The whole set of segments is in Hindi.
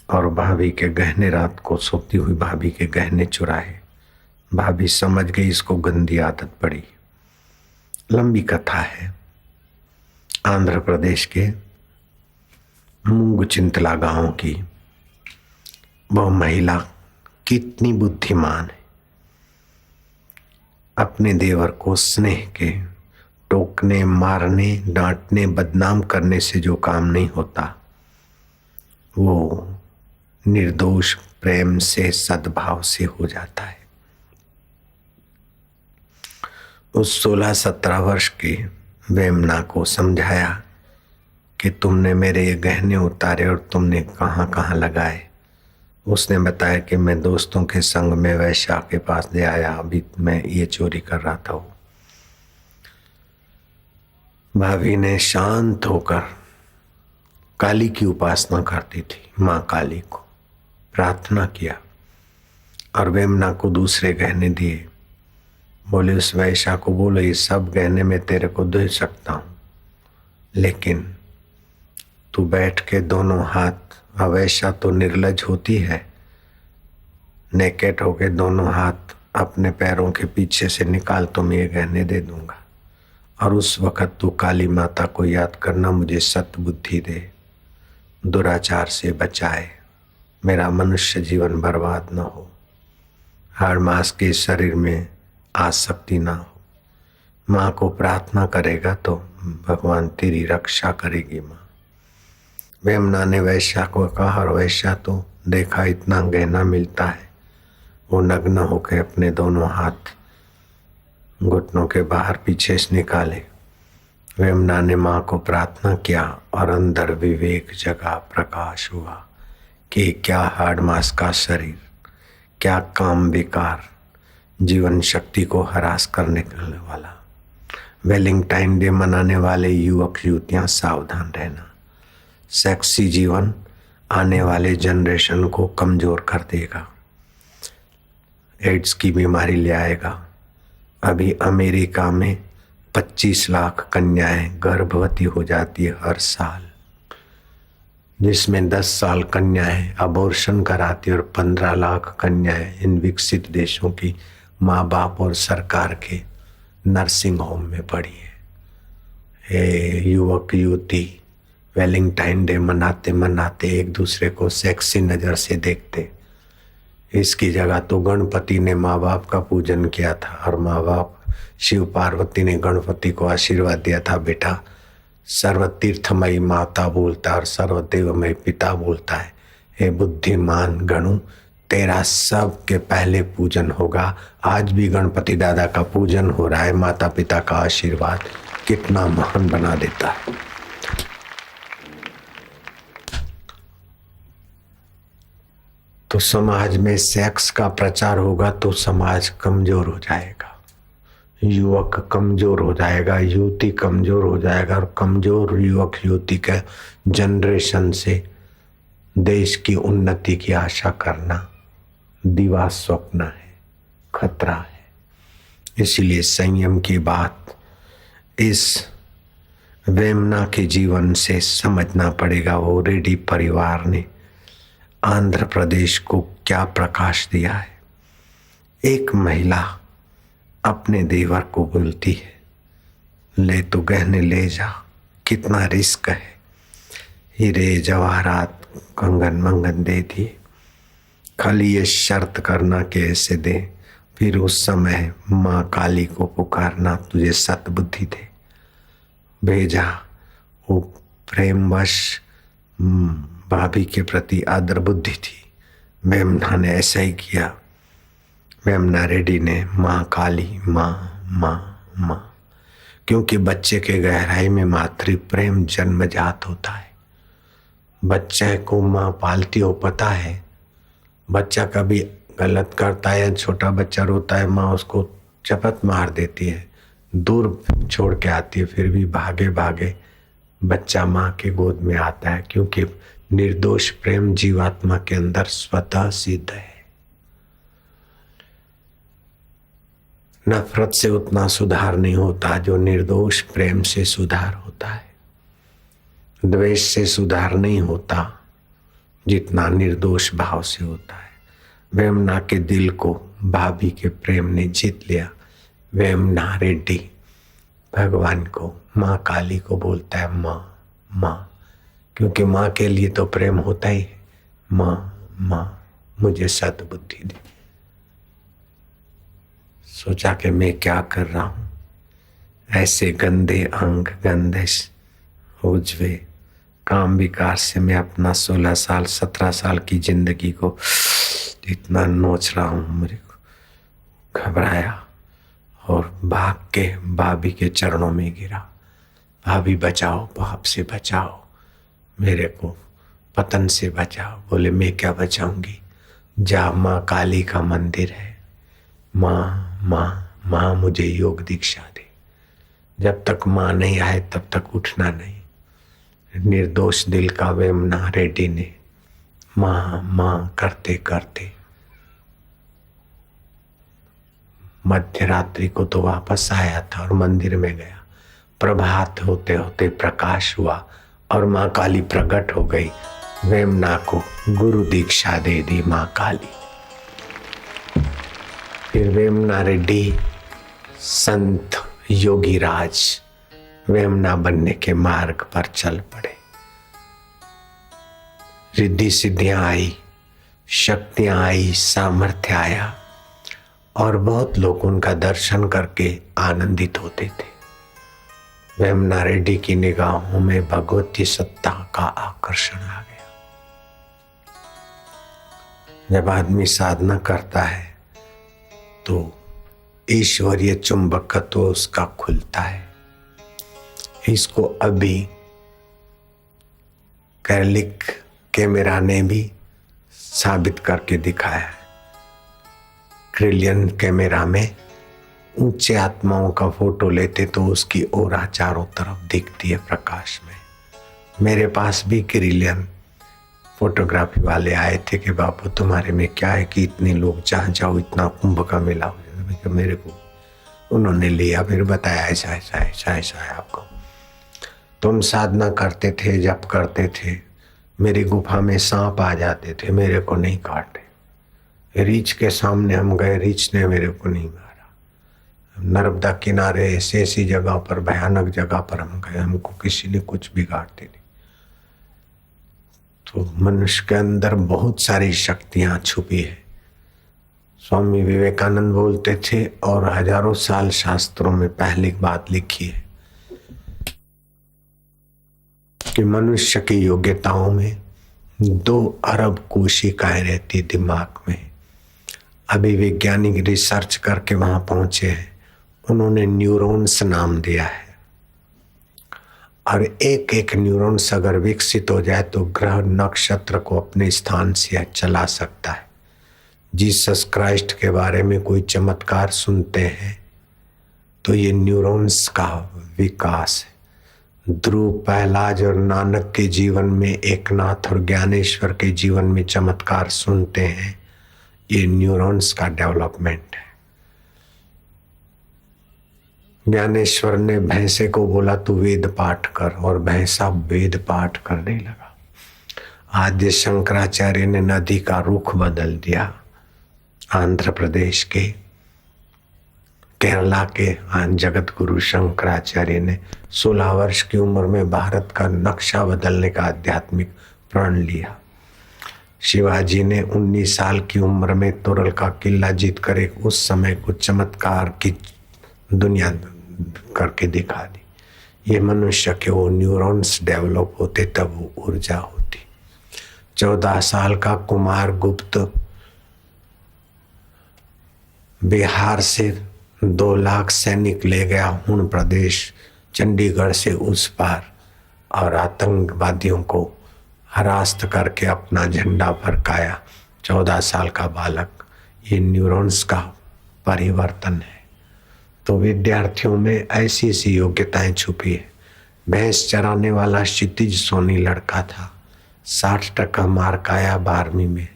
और भाभी के गहने, रात को सोती हुई भाभी के गहने चुराए। भाभी समझ गई इसको गंदी आदत पड़ी। लंबी कथा है। आंध्र प्रदेश के मूंगचिंतला गांव की वह महिला कितनी बुद्धिमान है। अपने देवर को स्नेह के टोकने, मारने, डांटने, बदनाम करने से जो काम नहीं होता, वो निर्दोष प्रेम से, सद्भाव से हो जाता है। उस 16-17 वर्ष की वेमना को समझाया कि तुमने मेरे ये गहने उतारे और तुमने कहाँ कहाँ लगाए। उसने बताया कि मैं दोस्तों के संग में वैश्या के पास ले आया, अभी मैं ये चोरी कर रहा था। भाभी ने शांत होकर, काली की उपासना करती थी, माँ काली को प्रार्थना किया और वेमना को दूसरे गहने दिए। बोले उस वैश्या को बोलो ये सब गहने मैं तेरे को दे सकता हूं, लेकिन तू बैठ के दोनों हाथ, वैश्या तो निर्लज होती है, नेकेट होके दोनों हाथ अपने पैरों के पीछे से निकाल तो मैं ये गहने दे दूंगा। और उस वक्त तू काली माता को याद करना, मुझे सत बुद्धि दे, दुराचार से बचाए, मेरा मनुष्य जीवन बर्बाद न हो, हर मास के शरीर में आसक्ति ना हो। माँ को प्रार्थना करेगा तो भगवान तेरी रक्षा करेगी माँ। वेमना ने वैश्या को कहा और वैश्या तो देखा इतना गहना मिलता है, वो नग्न होकर अपने दोनों हाथ घुटनों के बाहर पीछे से निकाले। वेमना ने माँ को प्रार्थना किया और अंदर विवेक जगा, प्रकाश हुआ कि क्या हाड़ मास का शरीर, क्या काम विकार, जीवन शक्ति को हरास करने वाला। वैलेंटाइन डे मनाने वाले युवक युवतियां सावधान रहना। सेक्सी जीवन आने वाले जनरेशन को कमजोर कर देगा, एड्स की बीमारी ले आएगा। अभी अमेरिका में 25 लाख कन्याएं गर्भवती हो जाती है हर साल, जिसमें 10 साल कन्याएं अबॉर्शन कराती और 15 लाख कन्याएं इन विकसित देशों की माँ बाप और सरकार के नर्सिंग होम में पड़ी है। हे युवक युवती, वैलेंटाइन डे मनाते मनाते एक दूसरे को सेक्सी नजर से देखते। इसकी जगह तो गणपति ने माँ बाप का पूजन किया था और माँ बाप शिव पार्वती ने गणपति को आशीर्वाद दिया था, बेटा सर्वतीर्थमयी माता बोलता और सर्वदेवमय पिता बोलता है। हे बुद्धिमान गणु, तेरा सब के पहले पूजन होगा। आज भी गणपति दादा का पूजन हो रहा है। माता पिता का आशीर्वाद कितना महान बना देता है। तो समाज में सेक्स का प्रचार होगा तो समाज कमजोर हो जाएगा, युवक कमजोर हो जाएगा, युवती कमजोर हो जाएगा और कमजोर युवक युवती के जनरेशन से देश की उन्नति की आशा करना दिवा स्वप्न है, खतरा है। इसलिए संयम की बात इस वेमना के जीवन से समझना पड़ेगा। वो रेड्डी परिवार ने आंध्र प्रदेश को क्या प्रकाश दिया है। एक महिला अपने देवर को बोलती है, ले तो गहने ले जा, कितना रिस्क है। हीरे जवाहरात कंगन मंगन दे दिए, खाली ये शर्त करना कि ऐसे दे, फिर उस समय माँ काली को पुकारना, तुझे सतबुद्धि दे। भेजा। वो प्रेमवश भाभी के प्रति आदर बुद्धि थी। वेमना ने ऐसा ही किया। वेमना रेड्डी ने माँ काली, माँ माँ माँ, क्योंकि बच्चे के गहराई में मातृ प्रेम जन्मजात होता है। बच्चे को माँ पालती हो, पता है। बच्चा कभी गलत करता है, छोटा बच्चा रोता है, माँ उसको चपत मार देती है, दूर छोड़ के आती है, फिर भी भागे भागे बच्चा माँ के गोद में आता है, क्योंकि निर्दोष प्रेम जीवात्मा के अंदर स्वतः सिद्ध है। नफरत से उतना सुधार नहीं होता जो निर्दोष प्रेम से सुधार होता है। द्वेष से सुधार नहीं होता, जितना निर्दोष भाव से होता है। वेमना के दिल को भाभी के प्रेम ने जीत लिया। वेमना रेड्डी भगवान को, माँ काली को बोलता है माँ माँ, क्योंकि माँ के लिए तो प्रेम होता ही है। माँ माँ मुझे सद्बुद्धि दे। सोचा कि मैं क्या कर रहा हूं, ऐसे गंदे अंग गंदे उज्वे काम विकार से मैं अपना 16 साल 17 साल की जिंदगी को इतना नोच रहा हूं। मेरे को घबराया और भाग के भाभी के चरणों में गिरा। भाभी बचाओ, पाप से बचाओ, मेरे को पतन से बचाओ। बोले मैं क्या बचाऊंगी, जा माँ काली का मंदिर है, माँ माँ माँ मुझे योग दीक्षा दे। जब तक माँ नहीं आए तब तक उठना नहीं। निर्दोष दिल का वेमना रेड्डी ने माँ माँ करते करते मध्य रात्रि को तो वापस आया था और मंदिर में गया। प्रभात होते होते प्रकाश हुआ और माँ काली प्रकट हो गई। वेमना को गुरु दीक्षा दे दी माँ काली। फिर वेमना रेड्डी संत योगी राज वेमना बनने के मार्ग पर चल पड़े। रिद्धि सिद्धियां आई, शक्तियां आई, सामर्थ्य आया और बहुत लोग उनका दर्शन करके आनंदित होते थे। वेमना रेड्डी की निगाहों में भगवती सत्ता का आकर्षण आ गया। जब आदमी साधना करता है तो ईश्वरीय चुंबकत्व उसका खुलता है। इसको अभी कैरलिक कैमरा ने भी साबित करके दिखाया है। क्रिलियन कैमरा में ऊंचे आत्माओं का फोटो लेते तो उसकी ओरा चारों तरफ दिखती है प्रकाश में। मेरे पास भी क्रिलियन फोटोग्राफी वाले आए थे कि बापू तुम्हारे में क्या है कि इतने लोग जहाँ जाओ इतना कुंभ का मेला हो जाता। मेरे को उन्होंने लिया, फिर बताया ऐसा ऐसा ऐसा ऐसा है आपको। तुम साधना करते थे, जप करते थे, मेरी गुफा में सांप आ जाते थे, मेरे को नहीं काटे। रीछ के सामने हम गए, रीछ ने मेरे को नहीं मारा। नर्मदा किनारे ऐसी ऐसी जगह पर, भयानक जगह पर हम गए, हमको किसी ने कुछ बिगाड़ते नहीं। तो मनुष्य के अंदर बहुत सारी शक्तियां छुपी है। स्वामी विवेकानंद बोलते थे और हजारों साल शास्त्रों में पहली बात लिखी है कि मनुष्य की योग्यताओं में 2 अरब कोशिकाएं रहती दिमाग में। अभी वैज्ञानिक रिसर्च करके वहां पहुंचे हैं, उन्होंने न्यूरॉन्स नाम दिया है। और एक एक न्यूरॉन्स अगर विकसित हो जाए तो ग्रह नक्षत्र को अपने स्थान से चला सकता है। जीसस क्राइस्ट के बारे में कोई चमत्कार सुनते हैं तो ये न्यूरॉन्स का विकास है। ध्रुव, पहलाज और नानक के जीवन में, एकनाथ और ज्ञानेश्वर के जीवन में चमत्कार सुनते हैं, ये न्यूरॉन्स का डेवलपमेंट है। ज्ञानेश्वर ने भैंसे को बोला तू वेद पाठ कर, और भैंसा वेद पाठ करने लगा। आद्य शंकराचार्य ने नदी का रुख बदल दिया। आंध्र प्रदेश के, केरला के जगत गुरु शंकराचार्य ने 16 वर्ष की उम्र में भारत का नक्शा बदलने का आध्यात्मिक प्रण लिया। शिवाजी ने 19 साल की उम्र में तोरल का किला जीतकर एक उस समय कुछ चमत्कार की दुनिया करके दिखा दी। ये मनुष्य के वो न्यूरॉन्स डेवलप होते तब वो ऊर्जा होती। 14 साल का कुमार गुप्त बिहार से 2 लाख सैनिक ले गया हुण प्रदेश, चंडीगढ़ से उस पार, और आतंकवादियों को हरास्त करके अपना झंडा फरकाया। 14 साल का बालक। ये न्यूरॉन्स का परिवर्तन है। तो विद्यार्थियों में ऐसी ऐसी योग्यताएं छुपी है। भैंस चराने वाला क्षितिज सोनी लड़का था, 60% मार्क आया 12वीं में।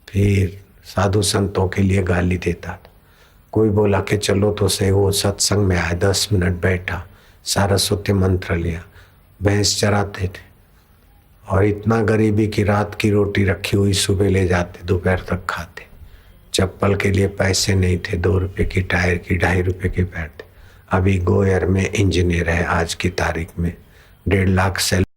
फिर साधु संतों के लिए गाली देता था। कोई बोला कि चलो तो सही, वो सत्संग में आया, 10 मिनट बैठा, सारस्वती मंत्र लिया, भैंस चराते थे और इतना गरीबी की रात की रोटी रखी हुई सुबह ले जाते, दोपहर तक खाते। चप्पल के लिए पैसे नहीं थे, 2 रुपए की टायर की, 2.5 रुपए की पैंट। अभी गोयर में इंजीनियर है आज की तारीख में, 1.5 लाख सैलरी।